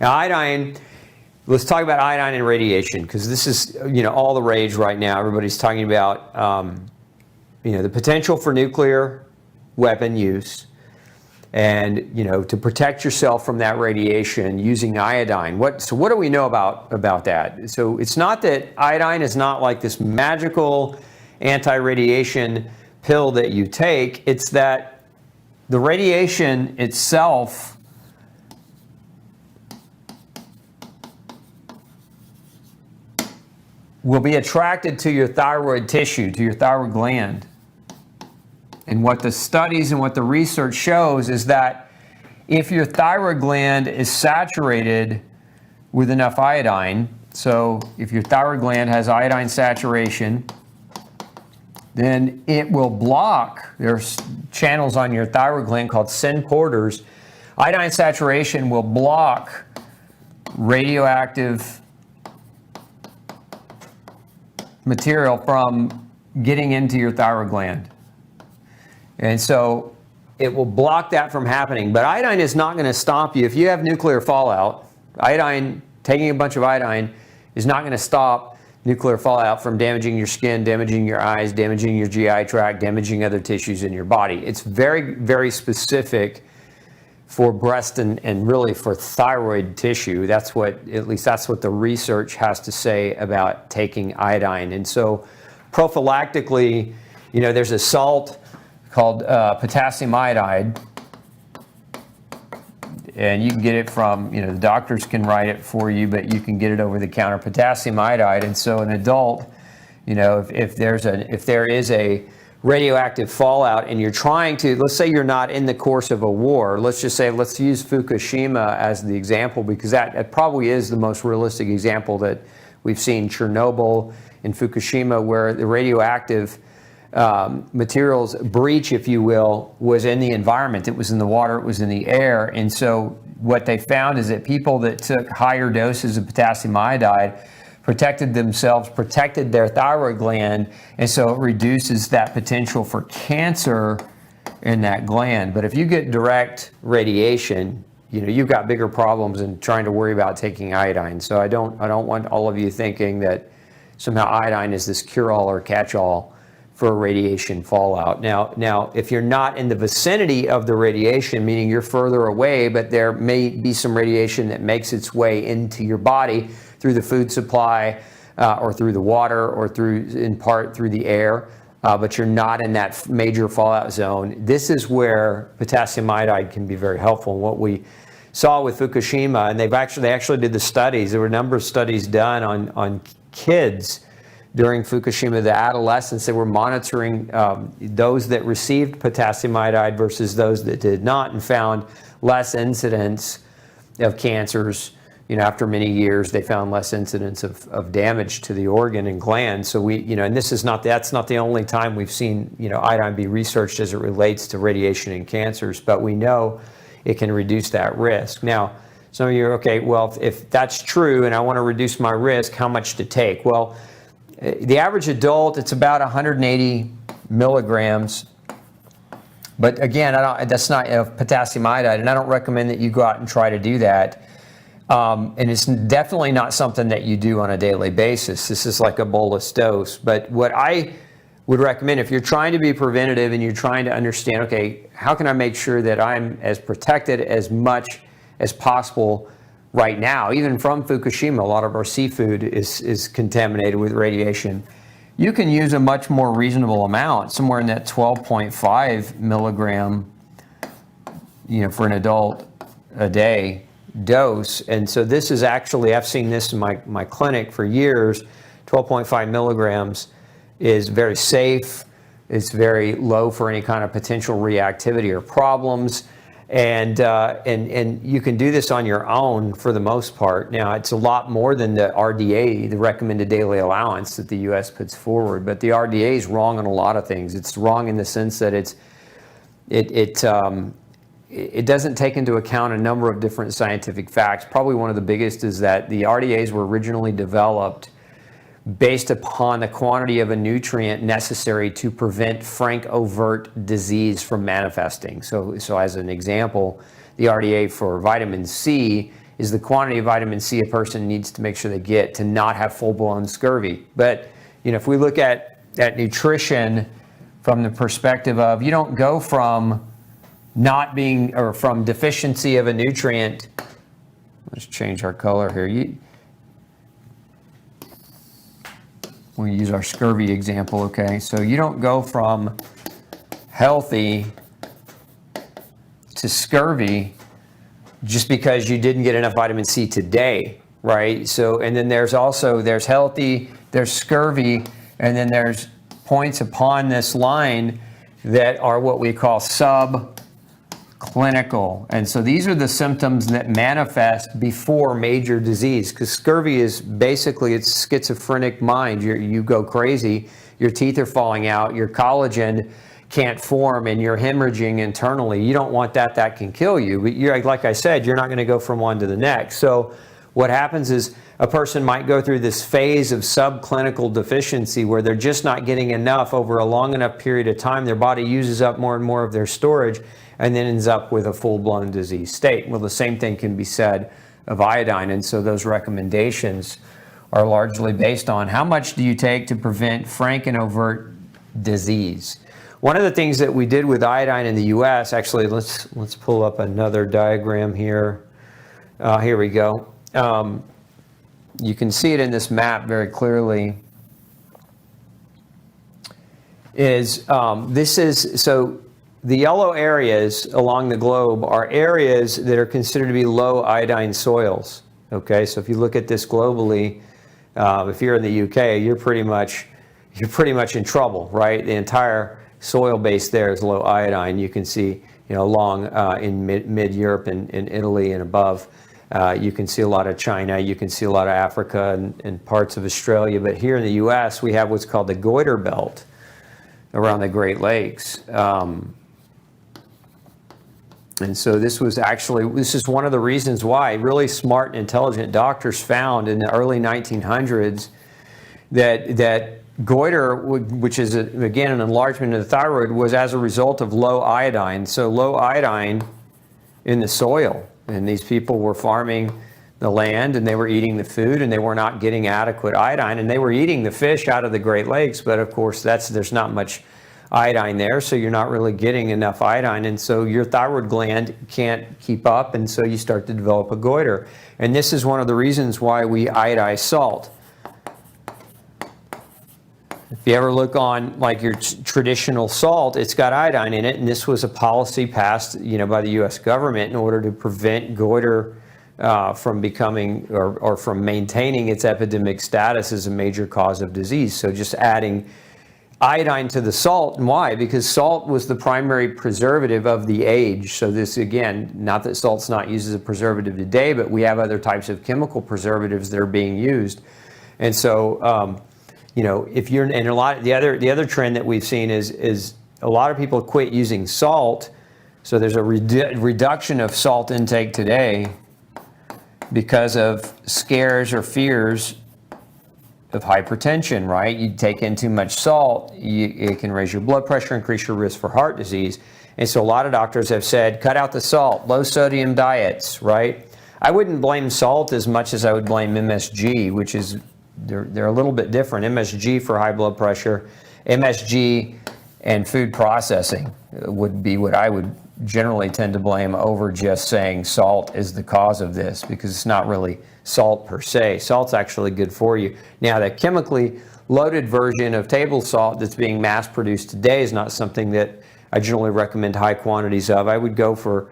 Now, iodine, let's talk about iodine and radiation, because this is, all the rage right now. Everybody's talking about, the potential for nuclear weapon use and, to protect yourself from that radiation using iodine. So what do we know about that? So it's not that iodine is not like this magical anti-radiation pill that you take. It's that the radiation itself will be attracted to your thyroid tissue, to your thyroid gland. And what the studies and what the research shows is that if your thyroid gland is saturated with enough iodine, so if your thyroid gland has iodine saturation, then it will block, there's channels on your thyroid gland called SYN porters. Iodine saturation will block radioactive material from getting into your thyroid gland. And so it will block that from happening. But iodine is not going to stop you. If you have nuclear fallout, taking a bunch of iodine is not going to stop nuclear fallout from damaging your skin, damaging your eyes, damaging your GI tract, damaging other tissues in your body. It's very, very specific for breast and really for thyroid tissue. At least that's what the research has to say about taking iodine. And so prophylactically, there's a salt called potassium iodide, and you can get it from, the doctors can write it for you, but you can get it over the counter, potassium iodide. And so an adult, if there is a radioactive fallout and you're trying to, let's say you're not in the course of a war, let's use Fukushima as the example, because that probably is the most realistic example that we've seen. Chernobyl and Fukushima, where the radioactive materials breach, if you will, was in the environment. It was in the water, it was in the air. And so what they found is that people that took higher doses of potassium iodide protected themselves, protected their thyroid gland, and so it reduces that potential for cancer in that gland. But if you get direct radiation, you've got bigger problems than trying to worry about taking iodine. So I don't want all of you thinking that somehow iodine is this cure-all or catch-all for radiation fallout. Now, if you're not in the vicinity of the radiation, meaning you're further away, but there may be some radiation that makes its way into your body through the food supply, or through the water, or in part through the air, but you're not in that major fallout zone, this is where potassium iodide can be very helpful. And what we saw with Fukushima, and they actually did the studies, there were a number of studies done on kids during Fukushima, the adolescents. They were monitoring those that received potassium iodide versus those that did not, and found less incidence of cancers. After many years, they found less incidence of damage to the organ and gland. So and that's not the only time we've seen, iodine be researched as it relates to radiation and cancers, but we know it can reduce that risk. Now, some of you are, okay, well, if that's true and I want to reduce my risk, how much to take? Well, the average adult, it's about 180 milligrams. But again, that's not potassium iodide, and I don't recommend that you go out and try to do that. And it's definitely not something that you do on a daily basis. This is like a bolus dose. But what I would recommend, if you're trying to be preventative and you're trying to understand, okay, how can I make sure that I'm as protected as much as possible right now, even from Fukushima? A lot of our seafood is contaminated with radiation. You can use a much more reasonable amount, somewhere in that 12.5 milligram, for an adult a day dose. And so this is actually, I've seen this in my clinic for years. 12.5 milligrams is very safe. It's very low for any kind of potential reactivity or problems. And you can do this on your own for the most part. Now, it's a lot more than the RDA, the recommended daily allowance that the U.S. puts forward. But the RDA is wrong on a lot of things. It's wrong in the sense that it doesn't take into account a number of different scientific facts. Probably one of the biggest is that the RDAs were originally developed based upon the quantity of a nutrient necessary to prevent frank overt disease from manifesting. So as an example, the RDA for vitamin C is the quantity of vitamin C a person needs to make sure they get to not have full-blown scurvy. But if we look at nutrition from the perspective of, you don't go from not being, or from deficiency of a nutrient. Let's change our color here. We'll use our scurvy example, okay? So you don't go from healthy to scurvy just because you didn't get enough vitamin C today, right? So, and then there's healthy, there's scurvy, and then there's points upon this line that are what we call subclinical. And so these are the symptoms that manifest before major disease, because scurvy is basically, it's schizophrenic mind. You go crazy, your teeth are falling out, your collagen can't form, and you're hemorrhaging internally. You don't want that. That can kill you. But like I said, you're not going to go from one to the next. So what happens is a person might go through this phase of subclinical deficiency where they're just not getting enough over a long enough period of time. Their body uses up more and more of their storage and then ends up with a full-blown disease state. Well, the same thing can be said of iodine. And so those recommendations are largely based on how much do you take to prevent frank and overt disease. One of the things that we did with iodine in the U.S., actually, let's pull up another diagram here. Here we go. You can see it in this map very clearly. So the yellow areas along the globe are areas that are considered to be low iodine soils. Okay, so if you look at this globally, if you're in the UK, you're pretty much in trouble, right? The entire soil base there is low iodine. You can see, along in mid-Europe and in Italy and above, you can see a lot of China, you can see a lot of Africa and parts of Australia. But here in the U.S., we have what's called the goiter belt around the Great Lakes. And so this is one of the reasons why really smart and intelligent doctors found in the early 1900s that goiter, which is, again, an enlargement of the thyroid, was as a result of low iodine. So low iodine in the soil. And these people were farming the land, and they were eating the food, and they were not getting adequate iodine. And they were eating the fish out of the Great Lakes, but of course, there's not much iodine there, so you're not really getting enough iodine. And so your thyroid gland can't keep up, and so you start to develop a goiter. And this is one of the reasons why we iodize salt. If you ever look on like your traditional salt, it's got iodine in it, and this was a policy passed, by the U.S. government in order to prevent goiter from becoming or from maintaining its epidemic status as a major cause of disease. So just adding iodine to the salt, and why? Because salt was the primary preservative of the age. So this, again, not that salt's not used as a preservative today, but we have other types of chemical preservatives that are being used, and so. If you're, and the other trend that we've seen is a lot of people quit using salt. So there's a reduction of salt intake today because of scares or fears of hypertension, right? You take in too much salt, it can raise your blood pressure, increase your risk for heart disease. And so a lot of doctors have said, cut out the salt, low sodium diets, right? I wouldn't blame salt as much as I would blame MSG, which is they're a little bit different. MSG for high blood pressure, MSG and food processing would be what I would generally tend to blame over just saying salt is the cause of this, because it's not really salt per se. Salt's actually good for you. Now, the chemically loaded version of table salt that's being mass produced today is not something that I generally recommend high quantities of. I would go for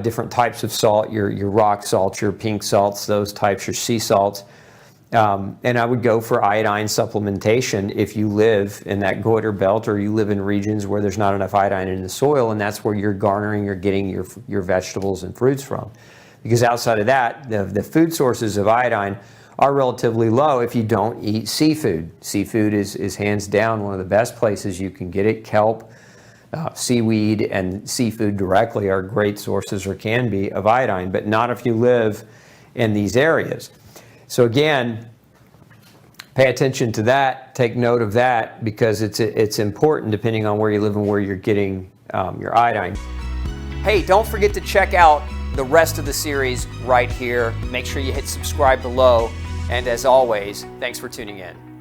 different types of salt, your rock salts, your pink salts, those types, your sea salts. And I would go for iodine supplementation if you live in that goiter belt or you live in regions where there's not enough iodine in the soil, and that's where you're getting your vegetables and fruits from. Because outside of that, the food sources of iodine are relatively low if you don't eat seafood. Seafood is hands down one of the best places you can get it. Kelp, seaweed, and seafood directly are great sources, or can be, of iodine, but not if you live in these areas. So again, pay attention to that, take note of that, because it's important depending on where you live and where you're getting your iodine. Hey, don't forget to check out the rest of the series right here. Make sure you hit subscribe below. And as always, thanks for tuning in.